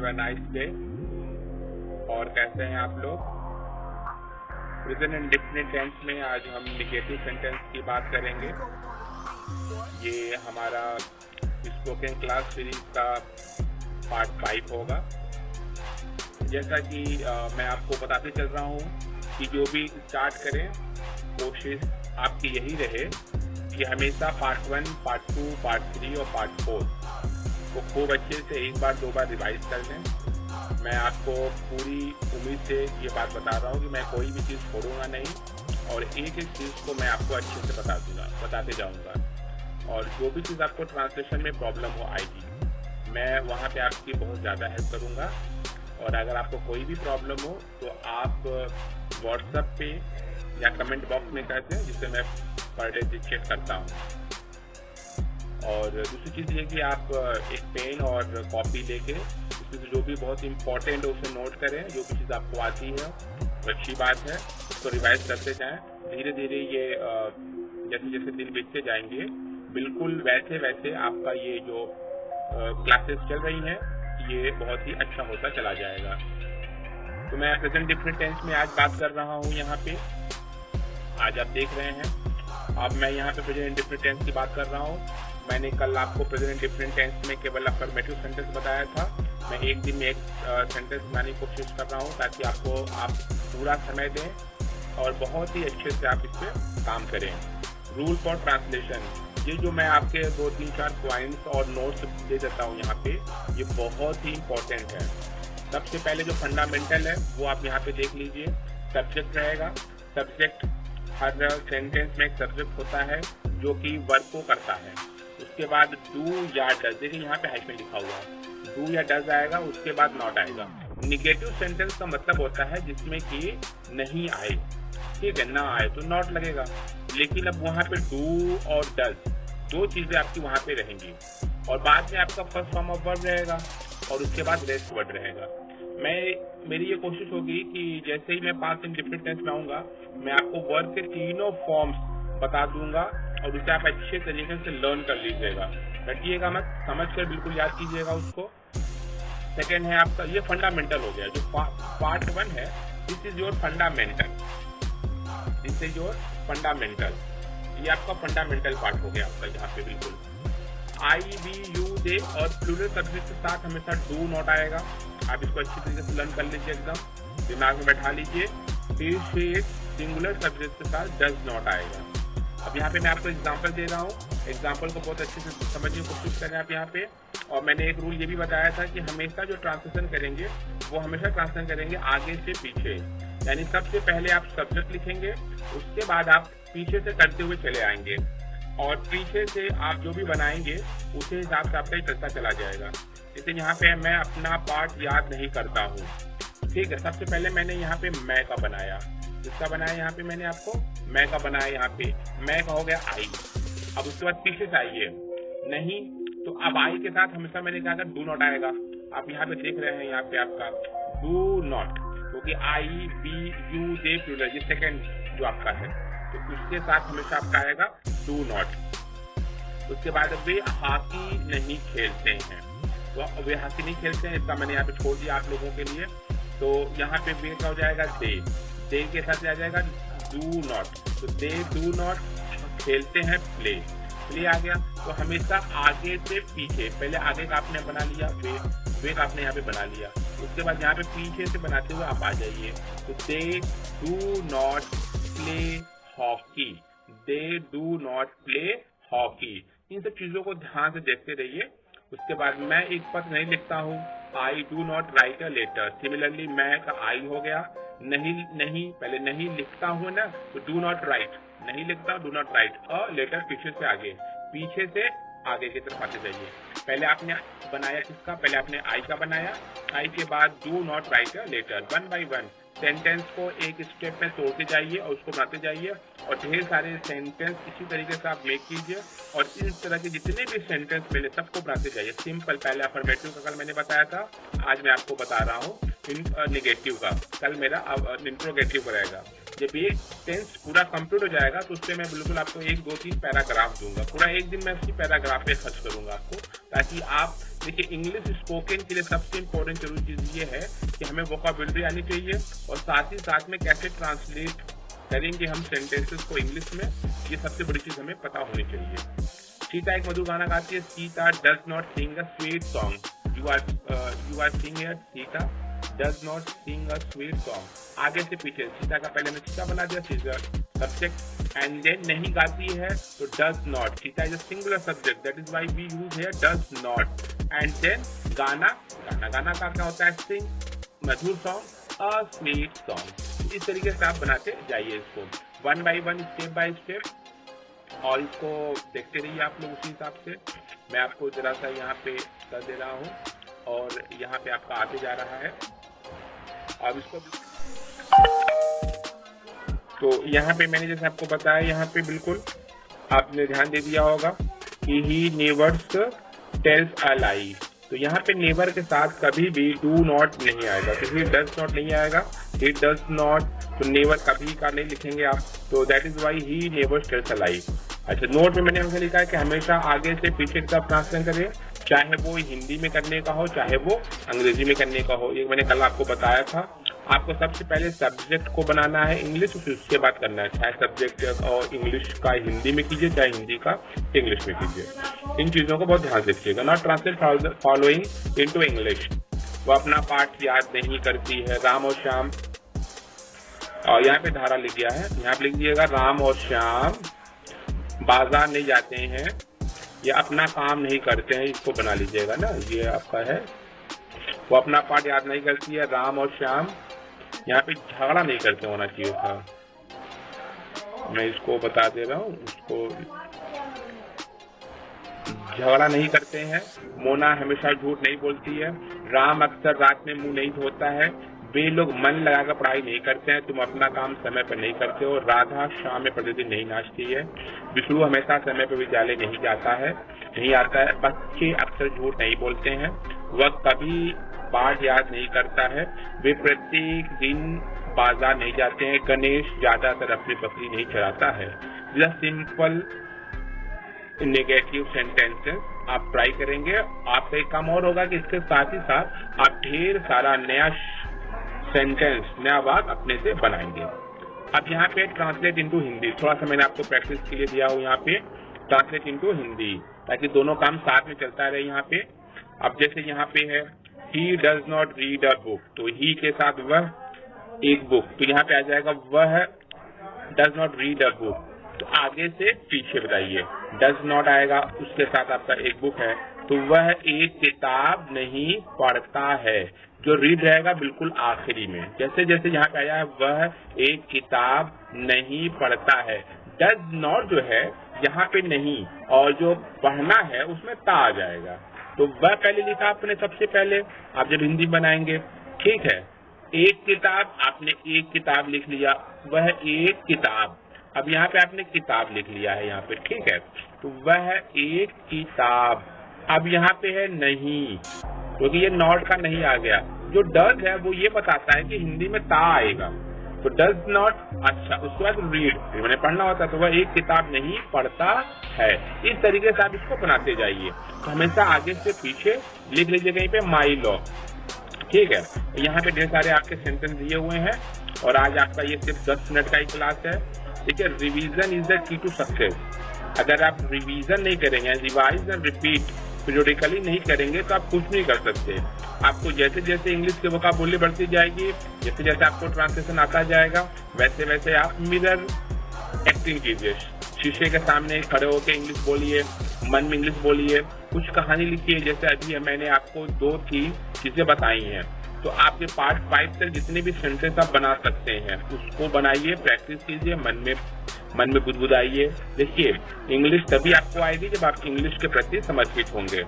Have a nice day. और कैसे हैं आप लोग? प्रेजेंट इंडेफिनिट टेंस में आज हम नेगेटिव सेंटेंस की बात करेंगे। ये हमारा स्पोकन क्लास सीरीज का पार्ट 5 होगा। जैसा कि मैं आपको बताते चल रहा हूँ कि जो भी स्टार्ट करें कोशिश आपकी यही रहे कि हमेशा पार्ट 1, पार्ट 2, पार्ट 3 और पार्ट 4 को खूब अच्छे से एक बार 2 बार रिवाइज कर लें। मैं आपको पूरी उम्मीद से ये बात बता रहा हूँ कि मैं कोई भी चीज़ छोड़ूंगा नहीं और एक एक चीज़ को मैं आपको अच्छे से बताते जाऊँगा। और जो भी चीज़ आपको ट्रांसलेशन में प्रॉब्लम हो आएगी, मैं वहाँ पे आपकी बहुत ज़्यादा हेल्प करूँगा। और अगर आपको कोई भी प्रॉब्लम हो तो आप व्हाट्सएप पे या कमेंट बॉक्स में कहते हैं, जिससे मैं पर डे चेक करता हूँ। और दूसरी चीज़ ये कि आप एक पेन और कॉपी लेके उसमें जो भी बहुत इम्पोर्टेंट है उसे नोट करें। जो भी चीज़ आपको आती है वो अच्छी बात है, उसको रिवाइज करते जाएं। धीरे धीरे ये जैसे जैसे दिन बीतते जाएंगे, बिल्कुल वैसे वैसे आपका ये जो क्लासेस चल रही हैं ये बहुत ही अच्छा होता चला जाएगा। तो मैं प्रेजेंट डिफरेंट टेंस में आज बात कर रहा हूँ। यहाँ पे आज आप देख रहे हैं, अब मैं यहाँ पे प्रेजेंट डिफरेंट टेंस की बात कर रहा हूँ। मैंने कल आपको प्रेजेंट डिफरेंट टेंस में केवल अफर्मेटिव सेंटेंस बताया था। मैं एक दिन में एक सेंटेंस बनाने की कोशिश कर रहा हूँ ताकि आप पूरा समय दें और बहुत ही अच्छे से आप इस पर काम करें। रूल फॉर ट्रांसलेशन, ये जो मैं आपके 2, 3, 4 पॉइंट्स और नोट्स दे देता हूँ यहाँ पे, ये बहुत ही इम्पोर्टेंट है। सबसे पहले जो फंडामेंटल है वो आप यहाँ पे देख लीजिए। सब्जेक्ट रहेगा। सब्जेक्ट, हर सेंटेंस में एक सब्जेक्ट होता है जो कि वर्ब को करता है। उसके बाद डू या डज, देखिए यहाँ पे हाइफन लिखा हुआ है, डू या डज आएगा, उसके बाद नॉट आएगा। निगेटिव सेंटेंस का मतलब होता है जिसमें कि नहीं आए, ठीक है, ना आए तो नॉट लगेगा। लेकिन अब वहाँ पे डू और डज दो चीजें आपकी वहाँ पे रहेंगी और बाद में आपका फर्स्ट फॉर्म ऑफ वर्ब रहेगा और उसके बाद रेस्ट वर्ड रहेगा। मेरी ये कोशिश होगी कि जैसे ही मैं पास्ट इंडेफिनिट टेंस में आऊंगा, मैं आपको वर्ब के तीनों फॉर्म्स बता दूंगा और उसे आप अच्छे तरीके से लर्न कर लीजिएगा। रटिएगा मत, समझ कर बिल्कुल याद कीजिएगा उसको। सेकेंड है आपका ये फंडामेंटल हो गया। जो पार्ट 1 है, this is your fundamental, this is your fundamental. ये आपका फंडामेंटल पार्ट हो गया आपका यहाँ पे। बिल्कुल आई, वी, यू, दे और प्लूरल सब्जेक्ट के साथ हमेशा डू नॉट आएगा। आप इसको अच्छी तरीके से लर्न कर लीजिए, एकदम दिमाग में बैठा लीजिए। फिर से सिंगुलर सब्जेक्ट के साथ डज नॉट आएगा। अब यहाँ पे मैं आपको एग्जांपल दे रहा हूँ, एग्जांपल को बहुत अच्छे से समझने की कोशिश करें आप यहाँ पे। और मैंने एक रूल ये भी बताया था कि हमेशा जो ट्रांसलेशन करेंगे वो हमेशा ट्रांसलेशन करेंगे आगे से पीछे। यानी सबसे पहले आप सब्जेक्ट लिखेंगे, उसके बाद आप पीछे से करते हुए चले आएंगे और पीछे से आप जो भी बनाएंगे उसी हिसाब से आपका ही चलता चला जाएगा। जैसे यहाँ पे मैं अपना पार्ट याद नहीं करता हूँ, ठीक है। सबसे पहले मैंने यहाँ पे मैं का बनाया, किसका बनाया यहाँ पे मैंने आपको मैं का बनाया। यहाँ पे मैं का हो गया आई। अब उसके बाद पीछे से आइए नहीं, तो अब आई के साथ हमेशा मैंने कहा डू नॉट आएगा। आप यहाँ पे देख रहे हैं, यहाँ पे आपका डू नॉट, क्योंकि आई, वी, यू, दे प्लूरल, ये सेकेंड जो आपका है, तो उसके साथ हमेशा आपका आएगा डू नॉट। उसके बाद वे हॉकी नहीं खेलते हैं, तो वे हॉकी नहीं खेलते हैं, इसका मैंने यहाँ पे छोड़ दिया आप लोगों के लिए। तो यहाँ पे वे का हो जाएगा दे के साथ आ जाएगा डू नॉट, तो दे डू नॉट खेलते हैं प्ले आ गया। तो हमेशा आगे से पीछे, पहले आगे का आपने बना लिया, वे का आपने यहाँ पे बना लिया, उसके बाद यहाँ पे पीछे से बनाते हुए आप आ जाइए। तो they do not play hockey, they do not play hockey. इन सब चीजों को ध्यान से देखते रहिए। उसके बाद मैं एक पत्र नहीं लिखता हूँ, I do not write a letter. Similarly मैं का आई हो गया, नहीं पहले नहीं लिखता हूँ ना, तो डू नॉट राइट, नहीं लिखता, do not write a letter. पीछे से आगे की तरफ आते जाइए। पहले आपने बनाया किसका, पहले आपने आई का बनाया, आई के बाद do not write a letter. 1 by 1 sentence को एक स्टेप में तोड़ते जाइए और उसको बनाते जाइए और ढेर सारे सेंटेंस इसी तरीके से आप मेक कीजिए और इस तरह के जितने भी सेंटेंस मिले सबको बनाते जाइए। सिंपल, पहले अफर्मेटिव का कल मैंने बताया था, आज मैं आपको बता रहा हूँ नेगेटिव का, कल मेरा इंट्रोगेटिव का रहेगा। जब ये टेंस पूरा कंप्लीट हो जाएगा तो उससे मैं बिल्कुल आपको 1, 2, 3 पैराग्राफ दूंगा। पूरा एक दिन मैं उसी पैराग्राफ पे खर्च करूंगा आपको, ताकि आप देखिए, इंग्लिश स्पोकन के लिए सबसे इम्पोर्टेंट जरूरी चीज़ ये है कि हमें वोकाबुलरी आनी चाहिए और साथ ही साथ में कैसे ट्रांसलेट करेंगे हम सेंटेंसेस को इंग्लिश में, ये सबसे बड़ी चीज़ हमें पता होनी चाहिए। सीता एक मधुर गाना गाती है, Sita does not sing a sweet song. You are singing, Sita does not sing a sweet song. आगे से पीछे सीता का पहले में सीता बना दिया, सीता सब्जेक्ट, एंड देन नहीं गाती है तो does not. Sita is a singular subject, that is why we use here does not. And then गाना का क्या होता है, सिंग, मधुर सॉन्ग, अ स्वीट सॉन्ग। इस तरीके से आप बनाते जाइए इसको one by one, step by step, और इसको देखते रहिए आप लोग। उसी हिसाब से मैं आपको जरा सा यहाँ पे कर दे रहा हूँ और यहाँ पे आपका आते जा रहा है। अब इसको तो यहाँ पे मैंने जैसे आपको बताया, यहाँ पे बिल्कुल आपने ध्यान दे दिया होगा कि ही नेवर्स टेल्स अ लाई। तो यहाँ पे नेवर के साथ कभी भी डू नॉट नहीं आएगा, तो ही डज नॉट नहीं आएगा, ही डज नॉट, तो नेवर कभी का नहीं लिखेंगे आप, तो that is why he never tells a lie. अच्छा, नोट में मैंने हमें लिखा है कि हमेशा आगे से पीछे की तरफ ट्रांसलेट करें, चाहे वो हिंदी में करने का हो चाहे वो अंग्रेजी में करने का हो। ये मैंने कल आपको बताया था। आपको सबसे पहले सब्जेक्ट को बनाना है इंग्लिश, फिर उसके बाद करना है, चाहे सब्जेक्ट और इंग्लिश का हिंदी में कीजिए चाहे हिंदी का इंग्लिश में कीजिए। इन चीजों को बहुत ध्यान से रखिएगा। Not translate following into English, वो अपना पाठ याद नहीं करती है। राम और श्याम, और यहाँ पे धारा लिख गया है, यहाँ पे लिख दिएगा राम और श्याम बाजार नहीं जाते हैं या अपना काम नहीं करते हैं, इसको बना लीजिएगा ना, ये आपका है। वो अपना पाठ याद नहीं करती है, राम और श्याम यहाँ पे झगड़ा नहीं करते होना चाहिए था, मैं इसको बता दे रहा हूँ, उसको झगड़ा नहीं करते हैं। मोना हमेशा झूठ नहीं बोलती है। राम अक्सर रात में मुंह नहीं धोता है। वे लोग मन लगाकर पढ़ाई नहीं करते हैं। तुम अपना काम समय पर नहीं करते हो। राधा शाम में प्रतिदिन नहीं नाचती है। विष्णु हमेशा समय पर विद्यालय नहीं आता है। बच्चे अक्सर झूठ नहीं बोलते हैं। वह कभी पाठ याद नहीं करता है। वे प्रत्येक दिन बाजार नहीं जाते हैं। गणेश ज्यादातर अपनी बकरी नहीं चराता है। यह सिंपल नेगेटिव सेंटेंसेस आप ट्राई करेंगे। आपका एक काम और होगा कि इसके साथ ही साथ आप ढेर सारा नया सेंटेंस, नया वाक्य अपने से बनाएंगे। अब यहाँ पे ट्रांसलेट इनटू हिंदी, थोड़ा सा मैंने आपको प्रैक्टिस के लिए दिया हूँ। यहाँ पे ट्रांसलेट इनटू हिंदी, ताकि दोनों काम साथ में चलता रहे। यहाँ पे अब जैसे यहाँ पे है ही does not read a book, तो ही के साथ वह एक बुक, तो यहाँ पे आ जाएगा वह does not read a book. तो आगे से पीछे बताइए, डज नॉट आएगा, उसके साथ आपका एक बुक है, तो वह एक किताब नहीं पढ़ता है। जो रीड रहेगा बिल्कुल आखिरी में। जैसे जैसे यहाँ पे आया है वह एक किताब नहीं पढ़ता है। डज नॉट जो है यहाँ पे नहीं, और जो पढ़ना है उसमें ता आ जाएगा। तो वह पहले लिखा आपने सबसे पहले, आप जब हिंदी बनाएंगे, ठीक है। एक किताब, आपने एक किताब लिख लिया, वह एक किताब। अब यहाँ पे आपने किताब लिख लिया है यहाँ पे, ठीक है। तो वह एक किताब। अब यहाँ पे है नहीं, क्योंकि ये नॉट का नहीं आ गया। जो डज है वो ये बताता है कि हिंदी में ता आएगा, तो डज नॉट। अच्छा, उसके बाद रीड, मैंने पढ़ना होता है, तो वह एक किताब नहीं पढ़ता है। इस तरीके से आप इसको बनाते जाइए। तो हमेशा आगे से पीछे लिख लीजिए कहीं पे माई लॉ, ठीक है। यहाँ पे ढेर सारे आपके सेंटेंस दिए हुए हैं, और आज आपका ये सिर्फ 10 मिनट का ही क्लास है, ठीक है। Revision is the key to success. अगर आप रिवीजन नहीं करेंगे, रिवाइज एंड रिपीट पीरियडिकली नहीं करेंगे, तो आप कुछ नहीं कर सकते। आपको जैसे जैसे इंग्लिश के वोकैबुलरी बढ़ती जाएगी, जैसे जैसे आपको ट्रांसलेशन आता जाएगा, वैसे वैसे आप मिरर एक्टिंग कीजिए। शीशे के सामने खड़े होकर इंग्लिश बोलिए, मन में इंग्लिश बोलिए, कुछ कहानी लिखिए। जैसे अभी मैंने आपको 2-3 चीजें बताई हैं, तो आपके पार्ट 5 तक जितने भी सेंटेंस आप बना सकते हैं उसको बनाइए, प्रैक्टिस कीजिए, मन में बुदबुदाइए। देखिए, इंग्लिश तभी आपको आएगी जब आप इंग्लिश के प्रति समर्पित होंगे,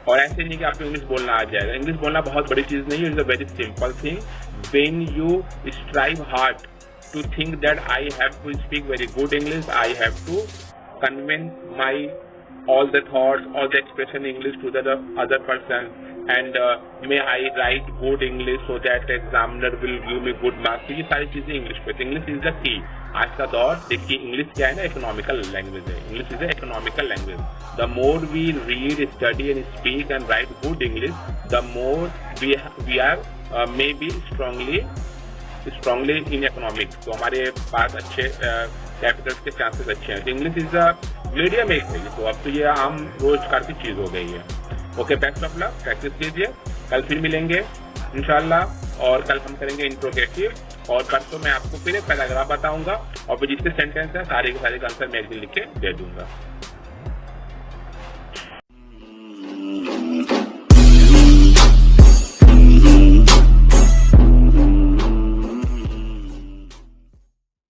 और ऐसे नहीं कि आपको इंग्लिश बोलना आ जाएगा। इंग्लिश बोलना बहुत बड़ी चीज नहीं है, it's a very simple thing. When you strive hard to think that I have to speak very good English, I have to convey my all the thoughts, all the expression in English to the other person, and may I right good English so that examiner will give me good marks. ये सारी चीजें English पे, English is the की। आज का दौर देखिए, English क्या है ना, इकोनॉमिकल लैंग्वेज है। English is a economical language. The more we read, study and speak and write good English, the more we are may be strongly in economics. तो हमारे पास अच्छे कैपिटल्स के चांसेस अच्छे हैं। तो इंग्लिश इज अ मीडियम एक है, तो अब तो ये आम रोजगार की चीज हो गई है। Okay, best of luck, practice कीजिए। कल फिर मिलेंगे इंशाल्लाह, और कल हम करेंगे इंट्रोगेटिव, और कल तो मैं आपको फिर एक पैराग्राफ बताऊंगा, और फिर जितने सेंटेंस है सारे के सारे का आंसर मैं एक दिन लिख के दे दूंगा।